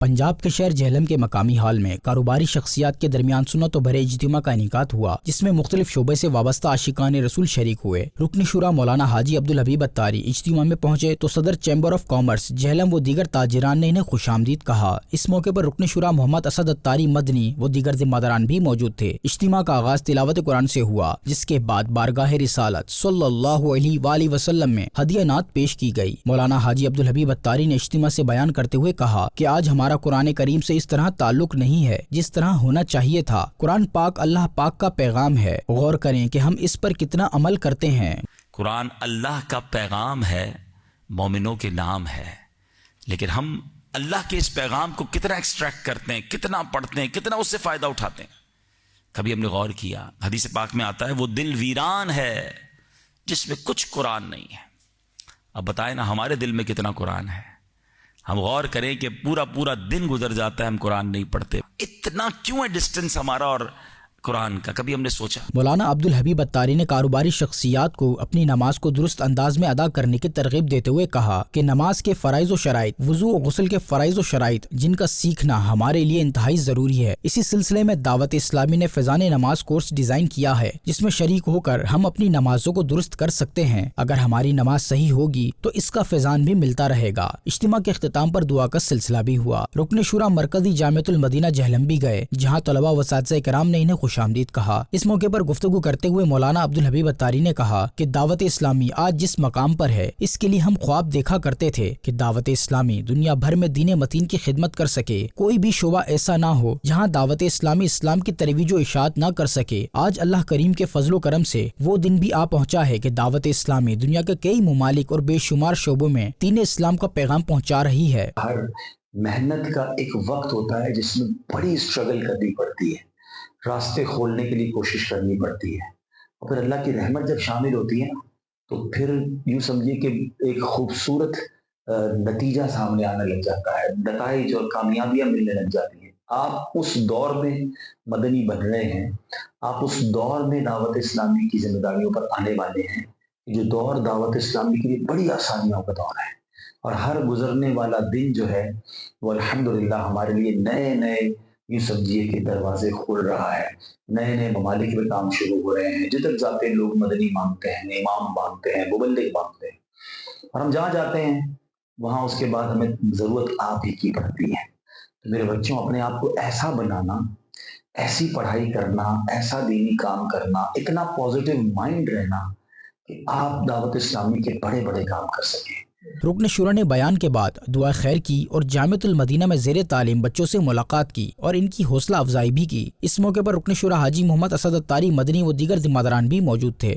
پنجاب کے شہر جہلم کے مقامی ہال میں کاروباری شخصیات کے درمیان سنت و بھرے اجتماع کا انعقاد ہوا، جس میں مختلف شعبے سے وابستہ عاشقان رسول شریک ہوئے۔ رکن شورا مولانا حاجی عبدالحبیب اتاری اجتماع میں پہنچے تو صدر چیمبر آف کامرس جہلم و دیگر تاجران نے انہیں خوش آمدید کہا۔ اس موقع پر رکن شورا محمد اسد اتاری مدنی و دیگر ذمہ داران بھی موجود تھے۔ اجتماع کا آغاز تلاوت قرآن سے ہوا، جس کے بعد بارگاہ رسالت صلی اللہ علیہ وآلہ وسلم میں ہدیہ نعت پیش کی گئی۔ مولانا حاجی عبدالحبیب اتاری نے اجتماع سے بیان کرتے ہوئے کہا کہ آج ہمارا قرآن کریم سے اس طرح تعلق نہیں ہے جس طرح ہونا چاہیے تھا۔ قرآن پاک اللہ پاک کا پیغام ہے، غور کریں کہ ہم اس پر کتنا عمل کرتے ہیں۔ قرآن اللہ کا پیغام ہے، مومنوں کے نام ہے، لیکن ہم اللہ کے اس پیغام کو کتنا ایکسٹریکٹ کرتے ہیں، کتنا پڑھتے ہیں، کتنا اس سے فائدہ اٹھاتے ہیں۔ کبھی ہم نے غور کیا، حدیث پاک میں آتا ہے وہ دل ویران ہے جس میں کچھ قرآن نہیں ہے۔ اب بتائیں نا ہمارے دل میں کتنا قرآن ہے۔ ہم غور کریں کہ پورا دن گزر جاتا ہے ہم قرآن نہیں پڑھتے۔ اتنا کیوں ہے ڈسٹنس ہمارا اور قرآن کا؟ کبھی ہم نے سوچا؟ مولانا عبدالحبیب اتاری نے کاروباری شخصیات کو اپنی نماز کو درست انداز میں ادا کرنے کی ترغیب دیتے ہوئے کہا کہ نماز کے فرائض و شرائط، وضو و غسل کے فرائض و شرائط، جن کا سیکھنا ہمارے لیے انتہائی ضروری ہے۔ اسی سلسلے میں دعوت اسلامی نے فیضان نماز کورس ڈیزائن کیا ہے، جس میں شریک ہو کر ہم اپنی نمازوں کو درست کر سکتے ہیں۔ اگر ہماری نماز صحیح ہوگی تو اس کا فیضان بھی ملتا رہے گا۔ اجتماع کے اختتام پر دعا کا سلسلہ بھی ہوا۔ رکن شورا مرکزی جامعۃ المدینہ جہلم بھی گئے، جہاں طلباء و اساتذہ کرام نے انہیں خوش آمدید کہا۔ اس موقع پر گفتگو کرتے ہوئے مولانا عبدالحبیب اتاری نے کہا کہ دعوت اسلامی آج جس مقام پر ہے، اس کے لیے ہم خواب دیکھا کرتے تھے کہ دعوت اسلامی دنیا بھر میں دین متین کی خدمت کر سکے۔ کوئی بھی شعبہ ایسا نہ ہو جہاں دعوت اسلامی اسلام کی ترویج و اشاعت نہ کر سکے۔ آج اللہ کریم کے فضل و کرم سے وہ دن بھی آ پہنچا ہے کہ دعوت اسلامی دنیا کے کئی ممالک اور بے شمار شعبوں میں دین اسلام کا پیغام پہنچا رہی ہے۔ ہر محنت کا ایک وقت ہوتا ہے جس میں بڑی اسٹرگل کرنی پڑتی ہے، راستے کھولنے کے لیے کوشش کرنی پڑتی ہے، اور پھر اللہ کی رحمت جب شامل ہوتی ہے تو پھر یوں سمجھیے کہ ایک خوبصورت نتیجہ سامنے آنے لگ جاتا ہے، نتائج اور کامیابیاں ملنے لگ جاتی ہیں۔ آپ اس دور میں مدنی بن رہے ہیں، آپ اس دور میں دعوت اسلامی کی ذمہ داریوں پر آنے والے ہیں، جو دور دعوت اسلامی کے لیے بڑی آسانیوں کا دور ہے، اور ہر گزرنے والا دن جو ہے وہ الحمدللہ ہمارے لیے نئے یوں سمجھیے کہ دروازے کھول رہا ہے۔ نئے ممالک میں کام شروع ہو رہے ہیں، جدھر جاتے ہیں لوگ مدنی مانگتے ہیں، امام مانگتے ہیں، مبلغ مانگتے ہیں، اور ہم جہاں جاتے ہیں وہاں اس کے بعد ہمیں ضرورت آپ ہی کی پڑتی ہے۔ تو میرے بچوں، اپنے آپ کو ایسا بنانا، ایسی پڑھائی کرنا، ایسا دینی کام کرنا، اتنا پازیٹیو مائنڈ رہنا کہ آپ دعوت اسلامی کے بڑے کام کر سکیں۔ رکن شورا نے بیان کے بعد دعا خیر کی اور جامعۃ المدینہ میں زیر تعلیم بچوں سے ملاقات کی اور ان کی حوصلہ افزائی بھی کی۔ اس موقع پر رکن شورا حاجی محمد اسد اتاری مدنی و دیگر ذمہ داران بھی موجود تھے۔